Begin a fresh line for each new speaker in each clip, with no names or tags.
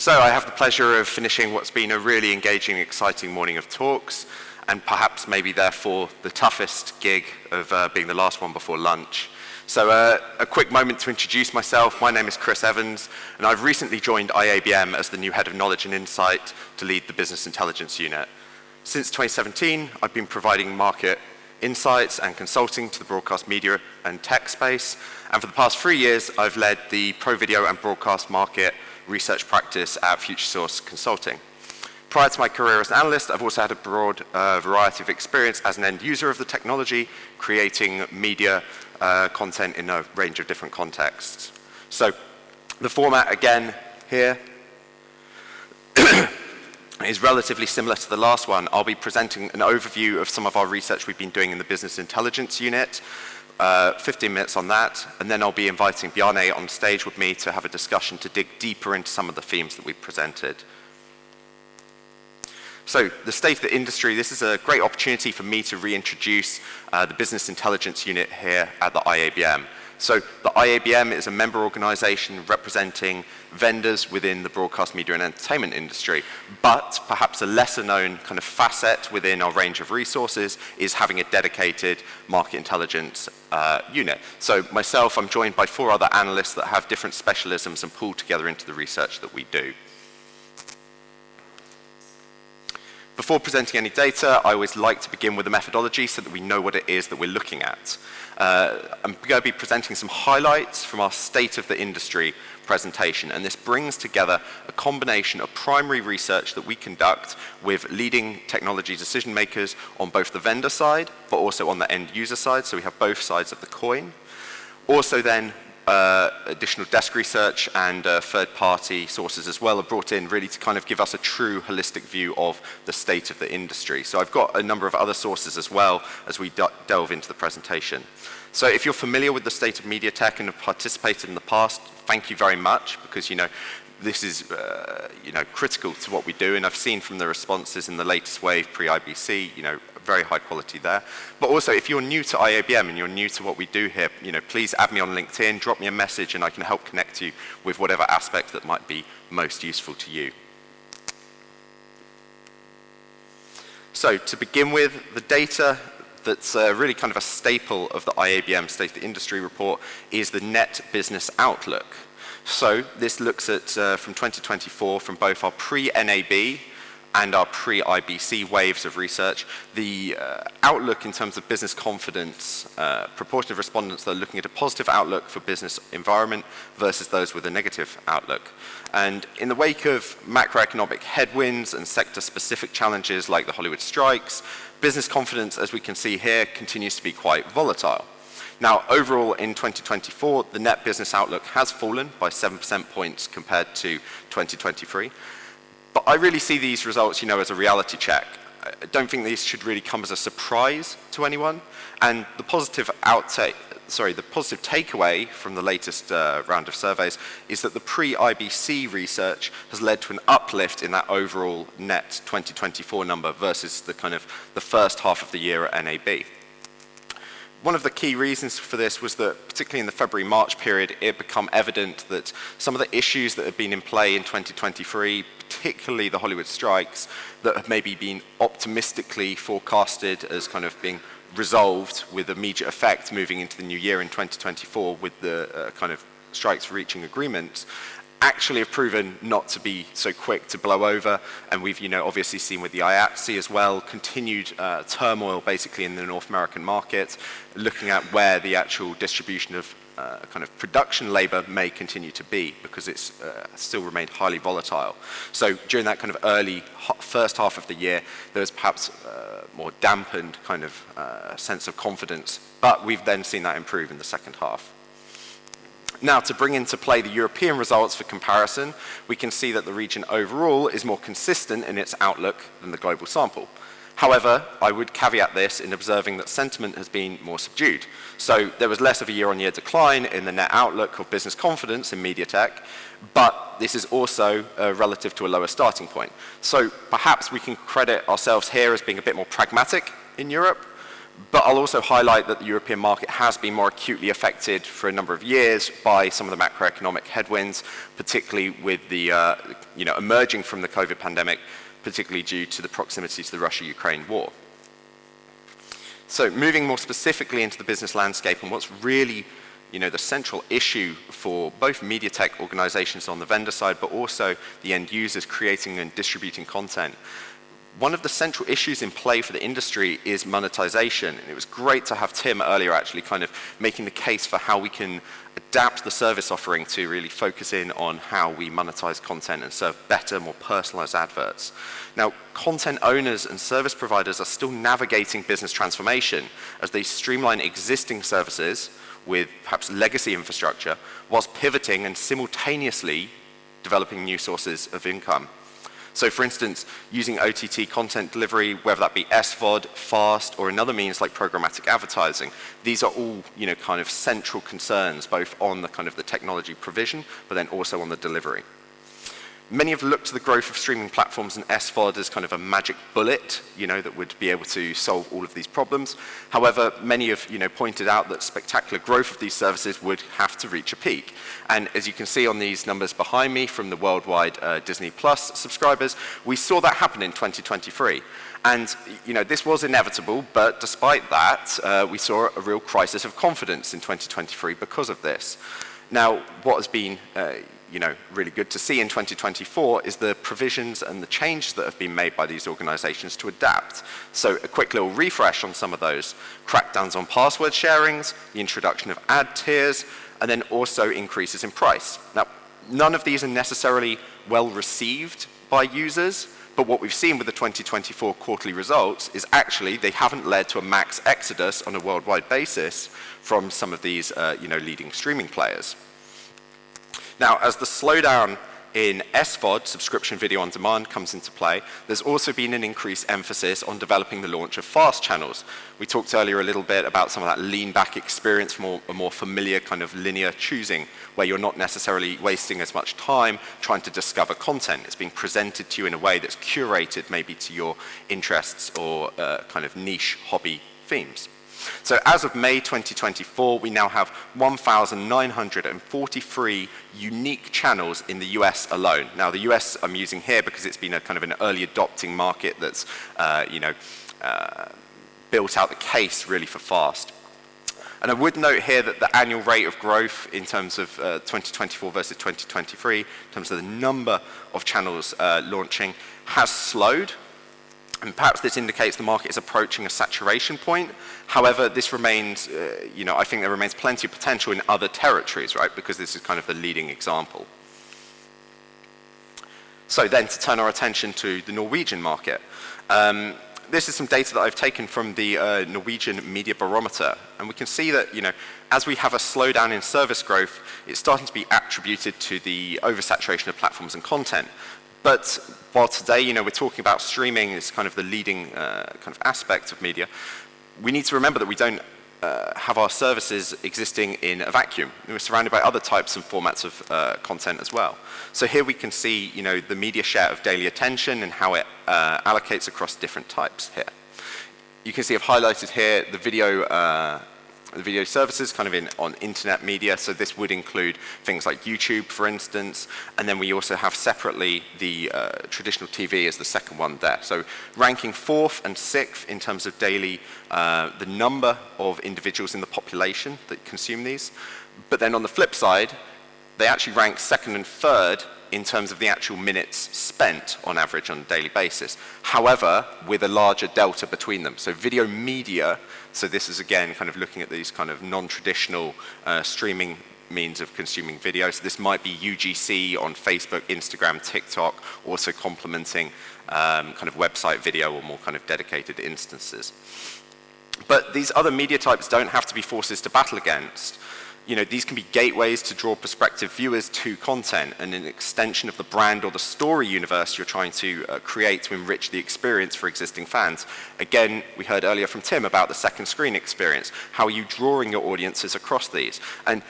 So I have the pleasure of finishing what's been a really engaging, exciting morning of talks, and perhaps maybe therefore the toughest gig of being the last one before lunch. So a quick moment to introduce myself. My name is Chris Evans, and I've recently joined IABM as the new head of knowledge and insight to lead the business intelligence unit. Since 2017, I've been providing market insights and consulting to the broadcast media and tech space, and for the past 3 years, I've led the pro video and broadcast market research practice at Futuresource Consulting. Prior to my career as an analyst, I've also had a broad variety of experience as an end user of the technology, creating media content in a range of different contexts. So the format again here is relatively similar to the last one. I'll be presenting an overview of some of our research we've been doing in the business intelligence unit, 15 minutes on that, and then I'll be inviting Bjarne on stage with me to have a discussion to dig deeper into some of the themes that we've presented. So the state of the industry, this is a great opportunity for me to reintroduce the business intelligence unit here at the IABM. So the IABM is a member organization representing vendors within the broadcast media and entertainment industry, but perhaps a lesser known kind of facet within our range of resources is having a dedicated market intelligence unit. So myself, I'm joined by 4 other analysts that have different specialisms and pull together into the research that we do. Before presenting any data, I always like to begin with a methodology so that we know what it is that we're looking at. I'm going to be presenting some highlights from our State of the Industry presentation, and this brings together a combination of primary research that we conduct with leading technology decision makers on both the vendor side, but also on the end user side, so we have both sides of the coin. Also then, additional desk research and third-party sources as well are brought in really to kind of give us a true holistic view of the state of the industry. So I've got a number of other sources as well as we delve into the presentation. So if you're familiar with the State of MediaTech and have participated in the past, thank you very much, because this is critical to what we do, and I've seen from the responses in the latest wave pre-IBC, very high quality there. But also, if you're new to IABM and you're new to what we do here, please add me on LinkedIn, drop me a message, and I can help connect you with whatever aspect that might be most useful to you. So to begin with, the data that's really kind of a staple of the IABM State of the Industry report is the net business outlook. So this looks at, from 2024, from both our pre-NAB and our pre-IBC waves of research, the outlook in terms of business confidence, proportion of respondents that are looking at a positive outlook for business environment versus those with a negative outlook. And in the wake of macroeconomic headwinds and sector-specific challenges like the Hollywood strikes, business confidence, as we can see here, continues to be quite volatile. Now, overall in 2024, the net business outlook has fallen by 7% points compared to 2023. But I really see these results, as a reality check. I don't think these should really come as a surprise to anyone. And the positive takeaway from the latest round of surveys is that the pre-IBC research has led to an uplift in that overall net 2024 number versus the first half of the year at NAB. One of the key reasons for this was that, particularly in the February-March period, it became evident that some of the issues that had been in play in 2023, particularly the Hollywood strikes, that have maybe been optimistically forecasted as kind of being resolved with immediate effect moving into the new year in 2024 with the kind of strikes reaching agreements, actually have proven not to be so quick to blow over, and we've obviously seen with the IABC as well continued turmoil basically in the North American market, looking at where the actual distribution of kind of production labor may continue to be, because it's still remained highly volatile. So during that kind of early first half of the year, there was perhaps more dampened kind of sense of confidence, but we've then seen that improve in the second half. Now, to bring into play the European results for comparison, we can see that the region overall is more consistent in its outlook than the global sample. However, I would caveat this in observing that sentiment has been more subdued. So there was less of a year-on-year decline in the net outlook of business confidence in MediaTech, but this is also relative to a lower starting point. So perhaps we can credit ourselves here as being a bit more pragmatic in Europe, But I'll also highlight that the European market has been more acutely affected for a number of years by some of the macroeconomic headwinds, particularly with the, emerging from the COVID pandemic, particularly due to the proximity to the Russia-Ukraine war. So moving more specifically into the business landscape and what's really the central issue for both media tech organizations on the vendor side, but also the end users creating and distributing content. One of the central issues in play for the industry is monetization. And it was great to have Tim earlier actually kind of making the case for how we can adapt the service offering to really focus in on how we monetize content and serve better, more personalized adverts. Now, content owners and service providers are still navigating business transformation as they streamline existing services with perhaps legacy infrastructure, whilst pivoting and simultaneously developing new sources of income. So for instance, using OTT content delivery, whether that be SVOD, FAST, or another means like programmatic advertising, these are all kind of central concerns, both on the kind of the technology provision, but then also on the delivery. Many have looked to the growth of streaming platforms and SVOD as kind of a magic bullet, that would be able to solve all of these problems. However, many have, pointed out that spectacular growth of these services would have to reach a peak. And as you can see on these numbers behind me from the worldwide Disney Plus subscribers, we saw that happen in 2023. And, this was inevitable, but despite that, we saw a real crisis of confidence in 2023 because of this. Now, what has been really good to see in 2024 is the provisions and the changes that have been made by these organizations to adapt. So a quick little refresh on some of those. Crackdowns on password sharings, the introduction of ad tiers, and then also increases in price. Now, none of these are necessarily well received by users, but what we've seen with the 2024 quarterly results is actually they haven't led to a max exodus on a worldwide basis from some of these leading streaming players. Now, as the slowdown in SVOD, subscription video on demand, comes into play, there's also been an increased emphasis on developing the launch of fast channels. We talked earlier a little bit about some of that lean-back experience from a more familiar kind of linear choosing, where you're not necessarily wasting as much time trying to discover content. It's being presented to you in a way that's curated maybe to your interests or kind of niche hobby themes. So as of May 2024, we now have 1,943 unique channels in the US alone. Now, the US I'm using here because it's been a kind of an early adopting market that's, built out the case really for FAST. And I would note here that the annual rate of growth in terms of 2024 versus 2023, in terms of the number of channels launching, has slowed. And perhaps this indicates the market is approaching a saturation point. However, this remains, I think there remains plenty of potential in other territories, right? Because this is kind of the leading example. So then to turn our attention to the Norwegian market. This is some data that I've taken from the Norwegian Media Barometer. And we can see that, as we have a slowdown in service growth, it's starting to be attributed to the oversaturation of platforms and content. But while today, we're talking about streaming as kind of the leading kind of aspect of media, we need to remember that we don't have our services existing in a vacuum. We're surrounded by other types and formats of content as well. So here we can see, the media share of daily attention and how it allocates across different types here. You can see I've highlighted here the video services kind of on internet media. So this would include things like YouTube, for instance. And then we also have separately the traditional TV as the second one there. So ranking 4th and 6th in terms of daily, the number of individuals in the population that consume these. But then on the flip side, they actually rank 2nd and 3rd in terms of the actual minutes spent on average on a daily basis. However, with a larger delta between them. So video media, so this is again kind of looking at these kind of non-traditional streaming means of consuming video. So this might be UGC on Facebook, Instagram, TikTok, also complementing kind of website video or more kind of dedicated instances. But these other media types don't have to be forces to battle against. These can be gateways to draw prospective viewers to content and an extension of the brand or the story universe you're trying to create to enrich the experience for existing fans. Again, we heard earlier from Tim about the second screen experience. How are you drawing your audiences across these? And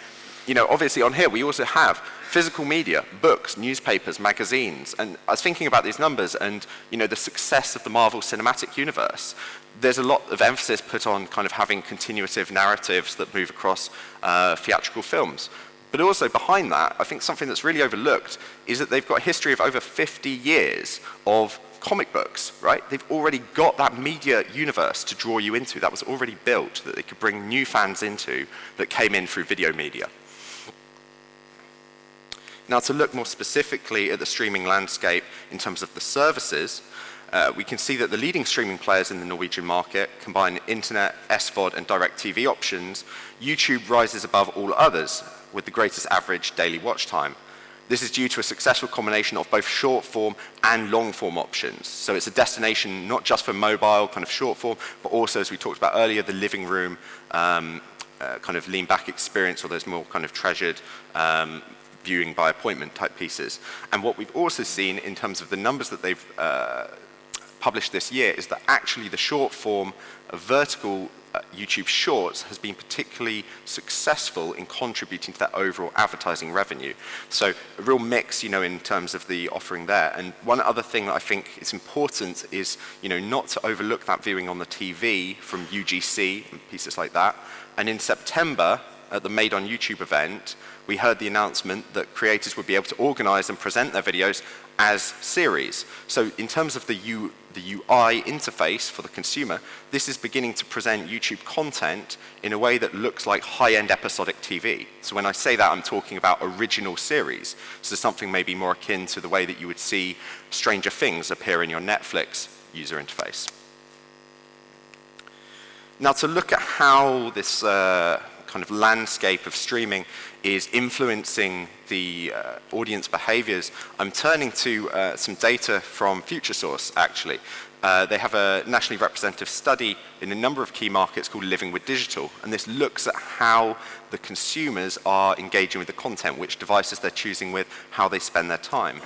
obviously on here we also have Physical media, books, newspapers, magazines, and I was thinking about these numbers and, you know, the success of the Marvel Cinematic Universe. There's a lot of emphasis put on kind of having continuative narratives that move across theatrical films. But also behind that, I think something that's really overlooked is that they've got a history of over 50 years of comic books, right? They've already got that media universe to draw you into. That was already built, that they could bring new fans into that came in through video media. Now, to look more specifically at the streaming landscape in terms of the services, we can see that the leading streaming players in the Norwegian market combine internet, SVOD, and direct TV options. YouTube rises above all others with the greatest average daily watch time. This is due to a successful combination of both short form and long form options. So it's a destination not just for mobile kind of short form, but also, as we talked about earlier, the living room kind of lean back experience, or those more kind of treasured viewing by appointment type pieces. And what we've also seen in terms of the numbers that they've published this year is that actually the short form vertical YouTube Shorts has been particularly successful in contributing to that overall advertising revenue. So a real mix, you know, in terms of the offering there. And one other thing that I think is important is, you know, not to overlook that viewing on the TV from UGC and pieces like that. And in September, at the Made on YouTube event, we heard the announcement that creators would be able to organize and present their videos as series. So in terms of the UI interface for the consumer, this is beginning to present YouTube content in a way that looks like high-end episodic TV. So when I say that, I'm talking about original series. So something maybe more akin to the way that you would see Stranger Things appear in your Netflix user interface. Now, to look at how this kind of landscape of streaming is influencing the audience behaviors, I'm turning to some data from Futuresource, actually. They have a nationally representative study in a number of key markets called Living with Digital, and this looks at how the consumers are engaging with the content, which devices they're choosing with, how they spend their time.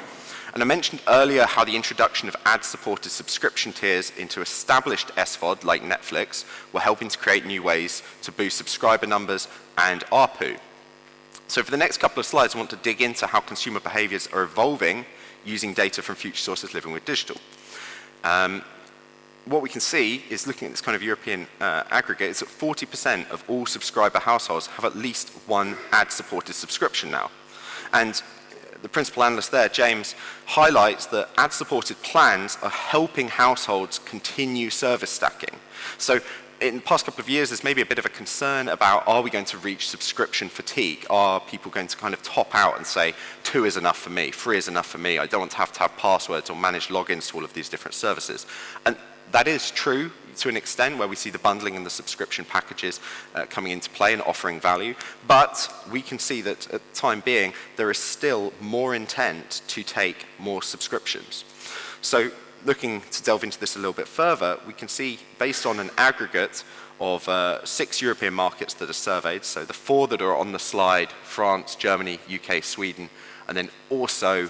And I mentioned earlier how the introduction of ad-supported subscription tiers into established SVOD like Netflix were helping to create new ways to boost subscriber numbers and ARPU. So for the next couple of slides, I want to dig into how consumer behaviors are evolving using data from Futuresource's Living with Digital. What we can see is, looking at this kind of European aggregate, is that 40% of all subscriber households have at least one ad-supported subscription now. And the principal analyst there, James, highlights that ad-supported plans are helping households continue service stacking. So in the past couple of years, there's maybe a bit of a concern about, are we going to reach subscription fatigue? Are people going to kind of top out and say, 2 is enough for me, 3 is enough for me, I don't want to have passwords or manage logins to all of these different services? And that is true to an extent, where we see the bundling and the subscription packages coming into play and offering value. But we can see that at the time being, there is still more intent to take more subscriptions. So looking to delve into this a little bit further, we can see, based on an aggregate of 6 European markets that are surveyed, so the 4 that are on the slide, France, Germany, UK, Sweden, and then also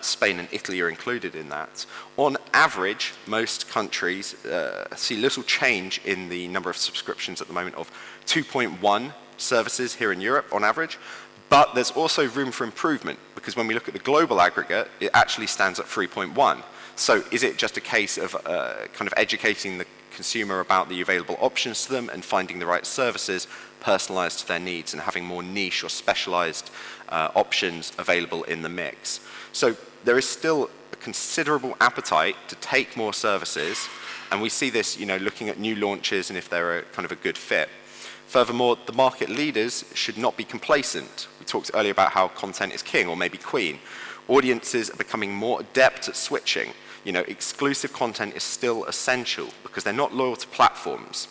Spain and Italy are included in that. On average, most countries see little change in the number of subscriptions at the moment of 2.1 services here in Europe on average, but there's also room for improvement, because when we look at the global aggregate, it actually stands at 3.1. So is it just a case of kind of educating the consumer about the available options to them and finding the right services personalized to their needs and having more niche or specialized options available in the mix? So there is still a considerable appetite to take more services, and we see this, you know, looking at new launches and if they're a kind of a good fit. Furthermore, the market leaders should not be complacent. We talked earlier about how content is king, or maybe queen. Audiences are becoming more adept at switching. You know, exclusive content is still essential because they're not loyal to platforms,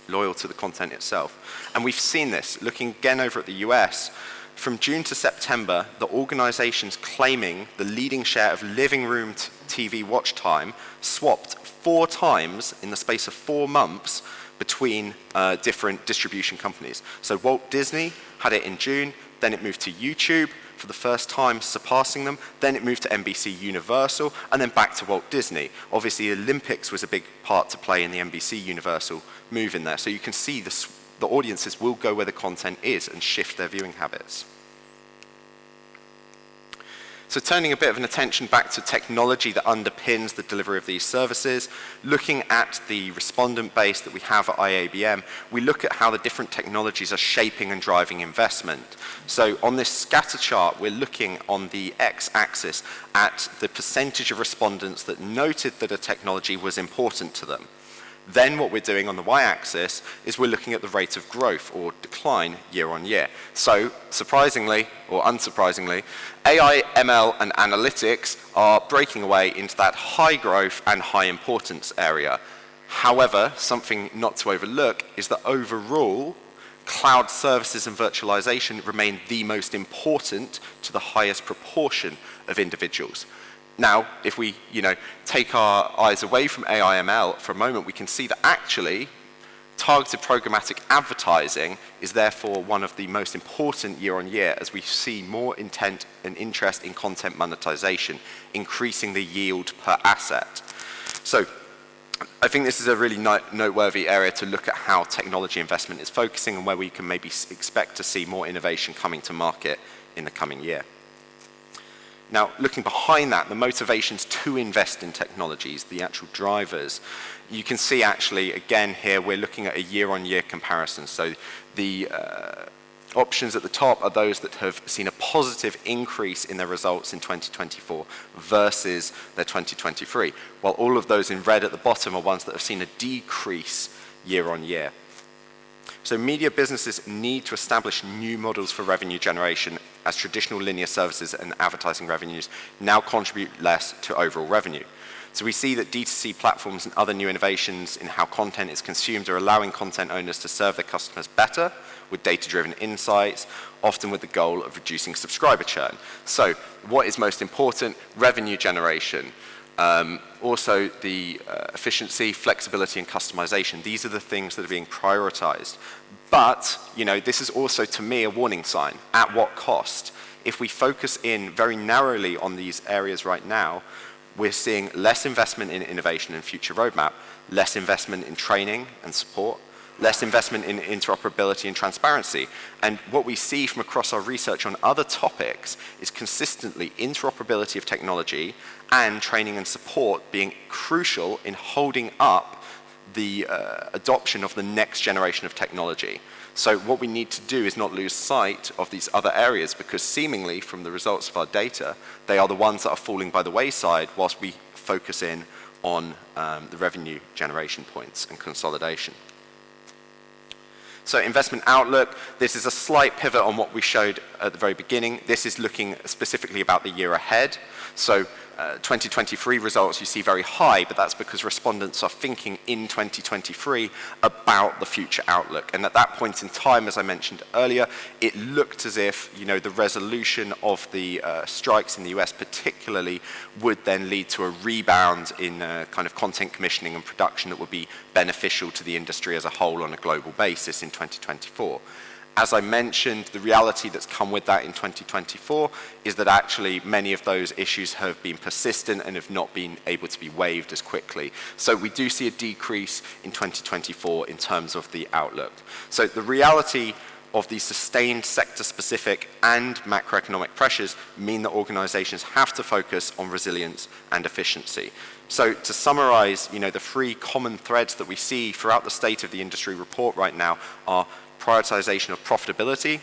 loyal to the content itself. And we've seen this, looking again over at the US. From June to September, the organizations claiming the leading share of living room TV watch time swapped 4 times in the space of 4 months between different distribution companies. So Walt Disney had it in June, then it moved to YouTube for the first time, surpassing them, then it moved to NBC Universal, and then back to Walt Disney. Obviously, Olympics was a big part to play in the NBC Universal move in there, so you can see the audiences will go where the content is and shift their viewing habits. So turning a bit of an attention back to technology that underpins the delivery of these services, looking at the respondent base that we have at IABM, we look at how the different technologies are shaping and driving investment. So on this scatter chart, we're looking on the x-axis at the percentage of respondents that noted that a technology was important to them. Then what we're doing on the y-axis is we're looking at the rate of growth or decline year on year. So surprisingly, or unsurprisingly, AI, ML, and analytics are breaking away into that high growth and high importance area. However, something not to overlook is that overall, cloud services and virtualization remain the most important to the highest proportion of individuals. Now, if we, take our eyes away from AI/ML for a moment, we can see that actually targeted programmatic advertising is therefore one of the most important year on year as we see more intent and interest in content monetization, increasing the yield per asset. So I think this is a really noteworthy area to look at how technology investment is focusing and where we can maybe expect to see more innovation coming to market in the coming year. Now, looking behind that, the motivations to invest in technologies, the actual drivers, you can see actually, again here, we're looking at a year-on-year comparison. So the options at the top are those that have seen a positive increase in their results in 2024 versus their 2023, while all of those in red at the bottom are ones that have seen a decrease year-on-year. So media businesses need to establish new models for revenue generation as traditional linear services and advertising revenues now contribute less to overall revenue. So we see that D2C platforms and other new innovations in how content is consumed are allowing content owners to serve their customers better with data-driven insights, often with the goal of reducing subscriber churn. So what is most important? Revenue generation. Also the efficiency, flexibility, and customization. These are the things that are being prioritized. But, this is also, to me, a warning sign. At what cost? If we focus in very narrowly on these areas right now, we're seeing less investment in innovation and future roadmap, less investment in training and support, less investment in interoperability and transparency. And what we see from across our research on other topics is consistently interoperability of technology and training and support being crucial in holding up the adoption of the next generation of technology. So what we need to do is not lose sight of these other areas because seemingly from the results of our data, they are the ones that are falling by the wayside whilst we focus in on the revenue generation points and consolidation. So investment outlook, this is a slight pivot on what we showed at the very beginning. This is looking specifically about the year ahead. So 2023 results you see very high, but that's because respondents are thinking in 2023 about the future outlook. And at that point in time, as I mentioned earlier, it looked as if the resolution of the strikes in the US particularly would then lead to a rebound in kind of content commissioning and production that would be beneficial to the industry as a whole on a global basis in 2024. As I mentioned, the reality that's come with that in 2024 is that actually many of those issues have been persistent and have not been able to be waived as quickly. So we do see a decrease in 2024 in terms of the outlook. So the reality of the sustained sector-specific and macroeconomic pressures mean that organizations have to focus on resilience and efficiency. So to summarize, the three common threads that we see throughout the State of the Industry report right now are prioritization of profitability,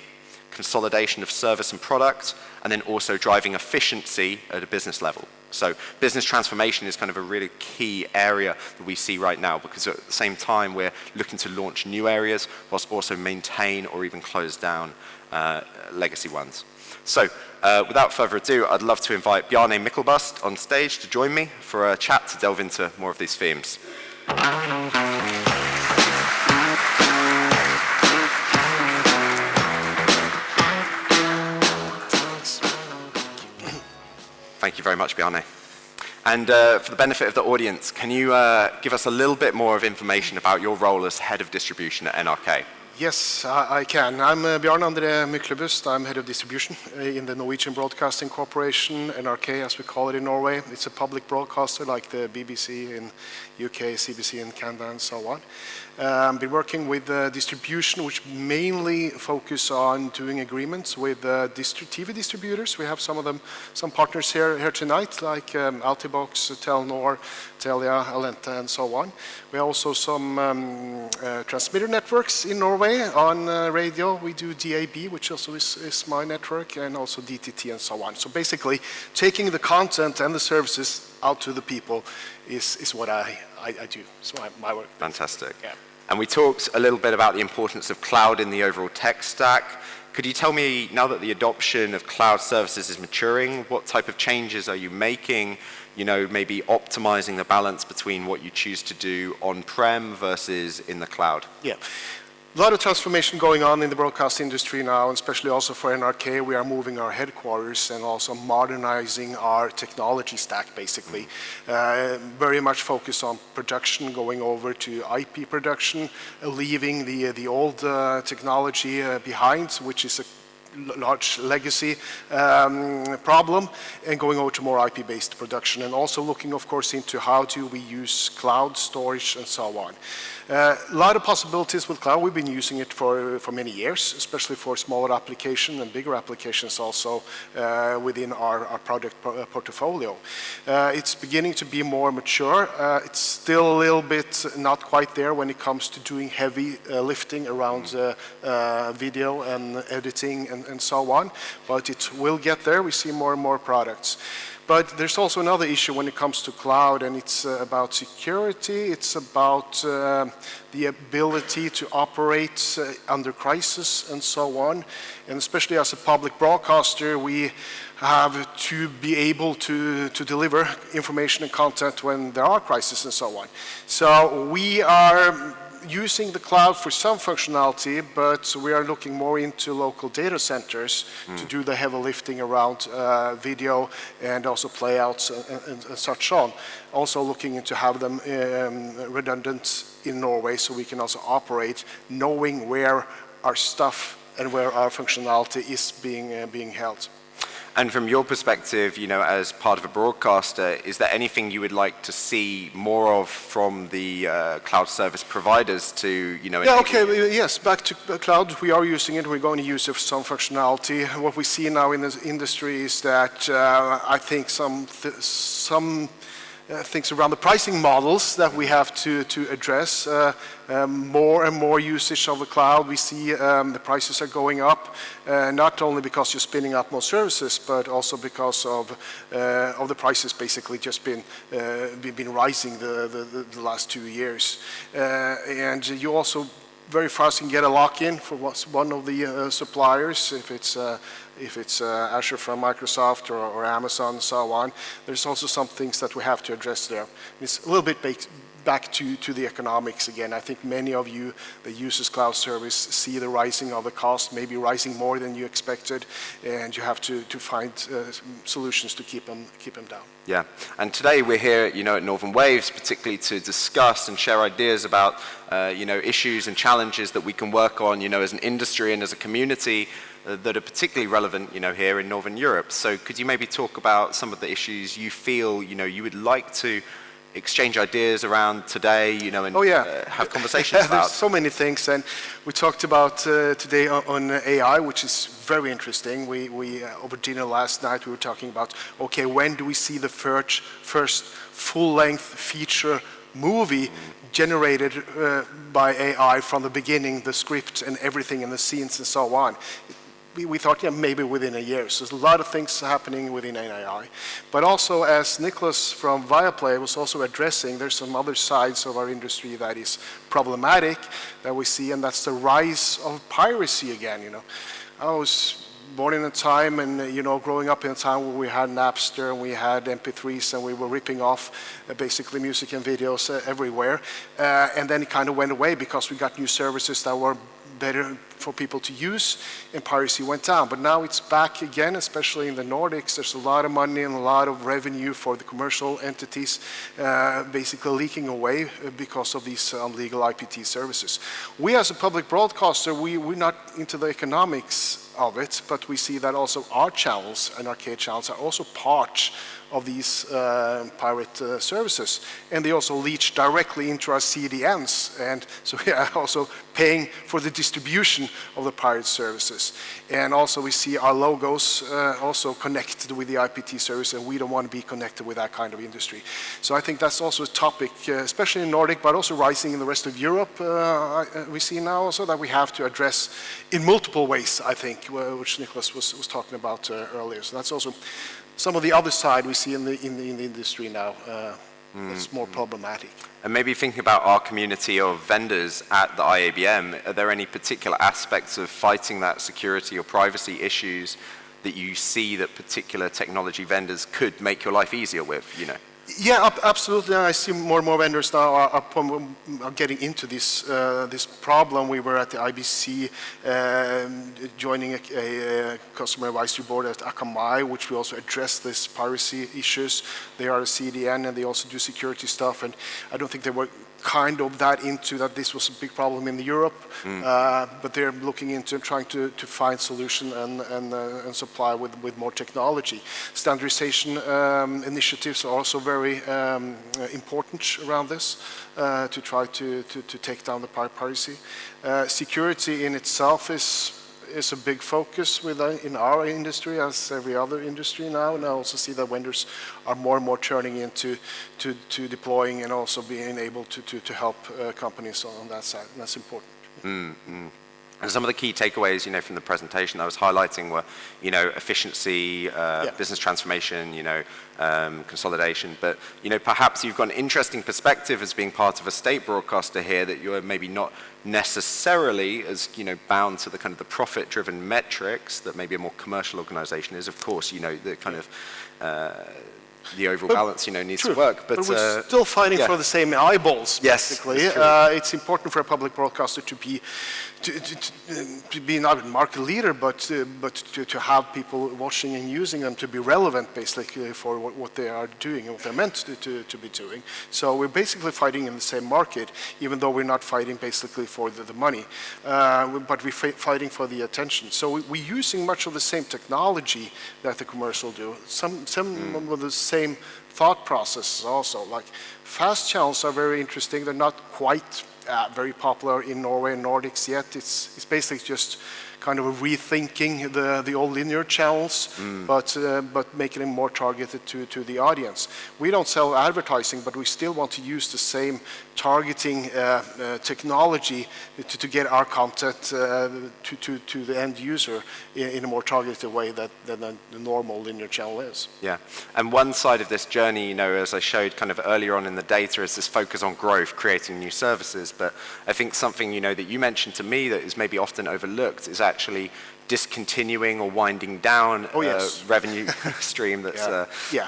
consolidation of service and product, and then also driving efficiency at a business level. So business transformation is kind of a really key area that we see right now because at the same time we're looking to launch new areas whilst also maintain or even close down legacy ones. So without further ado, I'd love to invite Bjarne Myklebust on stage to join me for a chat to delve into more of these themes. Thank you very much, Bjarne. And for the benefit of the audience, can you give us a little bit more of information about your role as head of distribution at NRK?
Yes, I can. I'm Bjarne Myklebust. I'm head of distribution in the Norwegian Broadcasting Corporation, NRK as we call it in Norway. It's a public broadcaster like the BBC in UK, CBC in Canada and so on. Been working with distribution, which mainly focus on doing agreements with TV distributors. We have some partners here tonight, like Altibox, Telenor, Telia, Alenta, and so on. We have also some transmitter networks in Norway on radio. We do DAB, which also is my network, and also DTT and so on. So basically, taking the content and the services out to the people is what I do. It's my work.
Fantastic.
Yeah.
And we talked a little bit about the importance of cloud in the overall tech stack. Could you tell me, now that the adoption of cloud services is maturing, what type of changes are you making, maybe optimizing the balance between what you choose to do on-prem versus in the cloud?
Yeah. A lot of transformation going on in the broadcast industry now, and especially also for NRK. We are moving our headquarters and also modernizing our technology stack, basically. Very much focused on production, going over to IP production, leaving the old technology behind, which is a large legacy problem, and going over to more IP-based production, and also looking, of course, into how do we use cloud storage and so on. A lot of possibilities with cloud. We've been using it for many years, especially for smaller applications and bigger applications also within our product portfolio. It's beginning to be more mature. It's still a little bit not quite there when it comes to doing heavy lifting around video and editing and so on, but it will get there. We see more and more products. But there's also another issue when it comes to cloud, and it's about security. It's about the ability to operate under crisis and so on. And especially as a public broadcaster, we have to be able to deliver information and content when there are crises and so on. So we are using the cloud for some functionality, but we are looking more into local data centers to do the heavy lifting around video and also playouts and such on. Also looking into have them redundant in Norway so we can also operate knowing where our stuff and where our functionality is being held.
And from your perspective, as part of a broadcaster, is there anything you would like to see more of from the cloud service providers to,
Yeah, okay, yes, back to cloud, we are using it, we're going to use some functionality. What we see now in this industry is that I think some things around the pricing models that we have to address. More and more usage of the cloud. We see the prices are going up, not only because you're spinning up more services, but also because of the prices basically just been rising the last 2 years. And you also very fast can get a lock-in for one of the suppliers, if it's Azure from Microsoft or Amazon and so on. There's also some things that we have to address there. It's a little bit back to the economics again. I think many of you that uses cloud service see the rising of the cost, maybe rising more than you expected, and you have to find solutions to keep them down.
Yeah, and today we're here, at Northern Waves, particularly to discuss and share ideas about, issues and challenges that we can work on, as an industry and as a community that are particularly relevant, here in Northern Europe. So could you maybe talk about some of the issues you feel, you would like to exchange ideas around today, and have conversations about?
There's so many things, and we talked about today on AI, which is very interesting. We over dinner last night, we were talking about, okay, when do we see the first full-length feature movie generated by AI from the beginning, the script and everything and the scenes and so on? We thought, maybe within a year. So there's a lot of things happening within AI. But also, as Nicholas from Viaplay was also addressing, there's some other sides of our industry that is problematic that we see, and that's the rise of piracy again. I was born in a time and, growing up in a time where we had Napster and we had MP3s and we were ripping off basically music and videos everywhere. And then it kind of went away because we got new services that were better for people to use, and piracy went down. But now it's back again, especially in the Nordics. There's a lot of money and a lot of revenue for the commercial entities basically leaking away because of these illegal IPT services. We as a public broadcaster, we're not into the economics of it, but we see that also our channels and arcade channels are also part of these pirate services, and they also leach directly into our CDNs, and so we are also paying for the distribution of the pirate services. And also we see our logos also connected with the IPT service, and we don't want to be connected with that kind of industry. So I think that's also a topic, especially in Nordic, but also rising in the rest of Europe. We see now also that we have to address in multiple ways, I think, which Nicholas was talking about earlier. So that's also some of the other side we see in the industry now. It's more problematic.
And maybe thinking about our community of vendors at the IABM, are there any particular aspects of fighting that security or privacy issues that you see that particular technology vendors could make your life easier with, you know?
Yeah, absolutely. I see more and more vendors now are getting into this problem. We were at the IBC joining a customer advisory board at Akamai, which we also address this piracy issues. They are a CDN and they also do security stuff, and I don't think they were kind of that into that this was a big problem in Europe, but they're looking into trying to find solution and supply with more technology. Standardization initiatives are also very important around this to try to take down the piracy. Security in itself is a big focus in our industry, as every other industry now, and I also see that vendors are more and more turning into deploying and also being able to help companies on that side, and that's important.
And some of the key takeaways, you know, from the presentation I was highlighting were, you know, efficiency, business transformation, you know, consolidation. But, you know, perhaps you've got an interesting perspective as being part of a state broadcaster here that you're maybe not necessarily as, you know, bound to the kind of the profit-driven metrics that maybe a more commercial organization is. Of course, you know, the kind of the overall balance, you know, needs to work. But
we're still fighting for the same eyeballs, basically. It's important for a public broadcaster to be not a market leader, but to have people watching and using them, to be relevant, basically, for what they are doing and what they're meant to be doing. So we're basically fighting in the same market, even though we're not fighting basically for the money, but we're fighting for the attention. So we're using much of the same technology that the commercial do. Some of the same thought processes also. Like fast channels are very interesting. They're not quite very popular in Norway and Nordics yet. It's basically just kind of a rethinking the old linear channels, but making them more targeted to the audience. We don't sell advertising, but we still want to use the same targeting technology to get our content to the end user in a more targeted way than the normal linear channel is.
Yeah, and one side of this journey, you know, as I showed kind of earlier on in the data, is this focus on growth, creating new services. But I think something, you know, that you mentioned to me that is maybe often overlooked is actually discontinuing or winding down revenue stream that's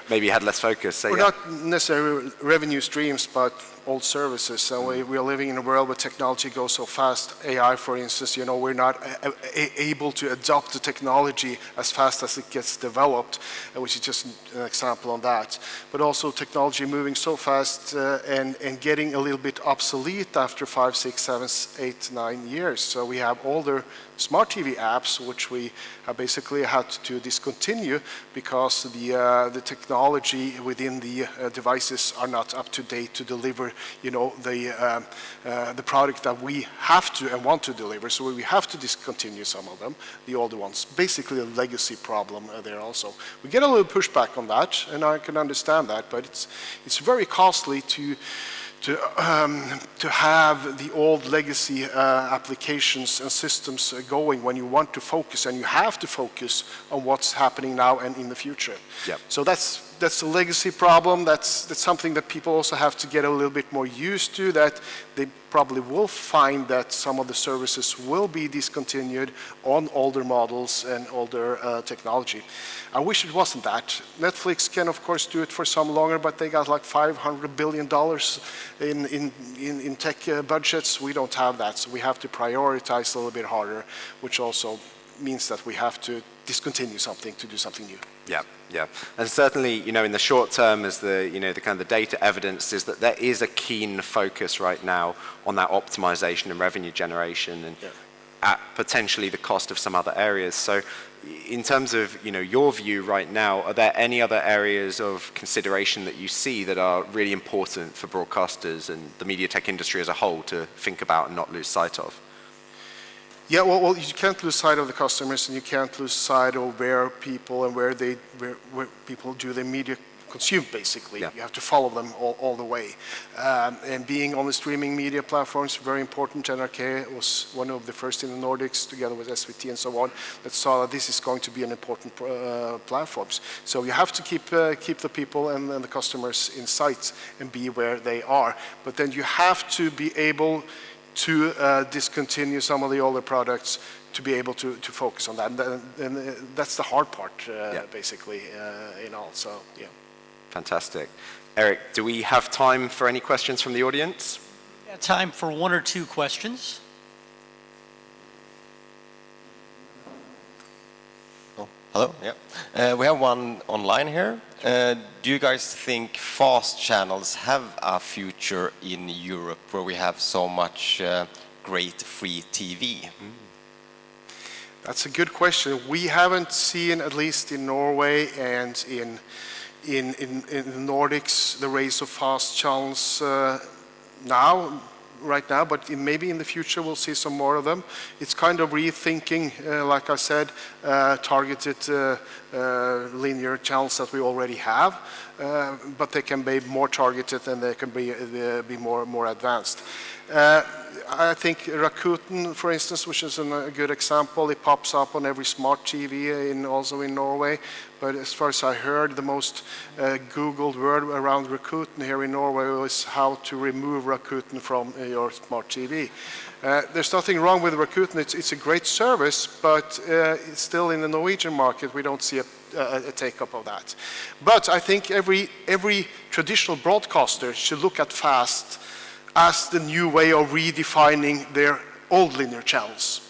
maybe had less focus. So,
not necessarily revenue streams, but old services. So we are living in a world where technology goes so fast. AI, for instance, you know, we're not able to adopt the technology as fast as it gets developed, which is just an example on that. But also technology moving so fast and getting a little bit obsolete after 5, 6, 7, 8, 9 years. So we have older smart TV apps, which we have basically had to discontinue because the technology within the devices are not up to date to deliver, you know, the product that we have to and want to deliver. So we have to discontinue some of them, the older ones. Basically a legacy problem there also. We get a little pushback on that, and I can understand that, but it's very costly to have the old legacy applications and systems going when you want to focus, and you have to focus on what's happening now and in the future.
Yep.
So that's that's a legacy problem. That's something that people also have to get a little bit more used to, that they probably will find that some of the services will be discontinued on older models and older technology. I wish it wasn't that. Netflix can of course do it for some longer, but they got like $500 billion in tech budgets. We don't have that, so we have to prioritize a little bit harder, which also means that we have to discontinue something to do something new.
Yeah, yeah, and certainly, in the short term, as the kind of the data evidence is that there is a keen focus right now on that optimization and revenue generation, and at potentially the cost of some other areas. So, in terms of your view right now, are there any other areas of consideration that you see that are really important for broadcasters and the media tech industry as a whole to think about and not lose sight of?
Yeah, well, you can't lose sight of the customers, and you can't lose sight of where people and where people do their media consume, basically. Yeah. You have to follow them all the way. And being on the streaming media platforms, very important. NRK was one of the first in the Nordics, together with SVT and so on, that saw that this is going to be an important platforms. So you have to keep the people and the customers in sight and be where they are. But then you have to be able to discontinue some of the older products to be able to focus on that. And that's the hard part, basically, in all. So, yeah.
Fantastic. Eric, do we have time for any questions from the audience?
Yeah, time for one or two questions.
Oh, hello. Yeah. We have one online here. Do you guys think fast channels have a future in Europe where we have so much great free TV?
That's a good question. We haven't seen, at least in Norway and in the Nordics, the rise of fast channels right now, but maybe in the future we'll see some more of them. It's kind of rethinking, like I said, targeted linear channels that we already have, but they can be more targeted and they can be more advanced. I think Rakuten, for instance, which is a good example, it pops up on every smart TV also in Norway. But as far as I heard, the most Googled word around Rakuten here in Norway was how to remove Rakuten from your smart TV. There's nothing wrong with Rakuten. It's a great service, but it's still in the Norwegian market. We don't see a take-up of that. But I think every traditional broadcaster should look at fast as the new way of redefining their old linear channels.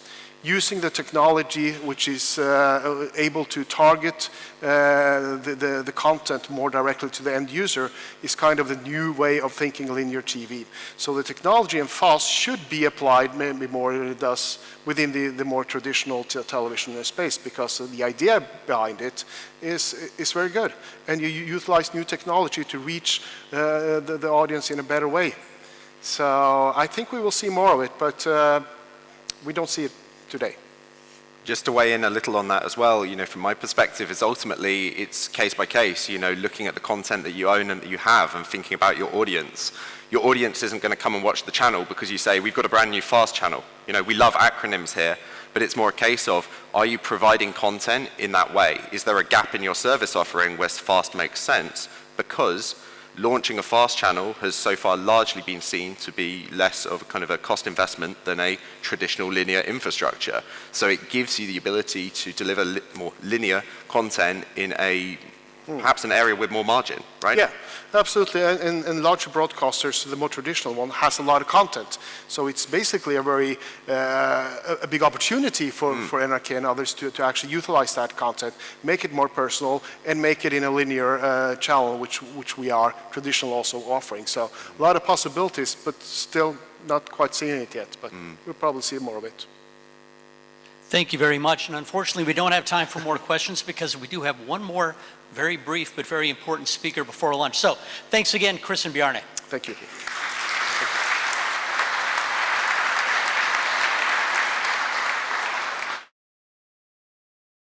Using the technology which is able to target the content more directly to the end user is kind of the new way of thinking linear TV. So the technology and fast should be applied maybe more than it does within the more traditional television space, because the idea behind it is very good. And you utilize new technology to reach the audience in a better way. So I think we will see more of it, but we don't see it today.
Just to weigh in a little on that as well, from my perspective, is ultimately it's case by case, looking at the content that you own and that you have and thinking about your audience. Your audience isn't going to come and watch the channel because you say, we've got a brand new fast channel. We love acronyms here, but it's more a case of, are you providing content in that way? Is there a gap in your service offering where fast makes sense? Because launching a fast channel has so far largely been seen to be less of a kind of a cost investment than a traditional linear infrastructure. So it gives you the ability to deliver more linear content in perhaps an area with more margin, right?
Yeah, absolutely. And larger broadcasters, the more traditional one, has a lot of content. So it's basically a very a big opportunity for NRK and others to actually utilize that content, make it more personal, and make it in a linear channel, which we are traditional also offering. So a lot of possibilities, but still not quite seeing it yet. But we'll probably see more of it.
Thank you very much. And unfortunately, we don't have time for more questions because we do have one more very brief but very important speaker before lunch. So thanks again, Chris and Bjarne.
Thank you.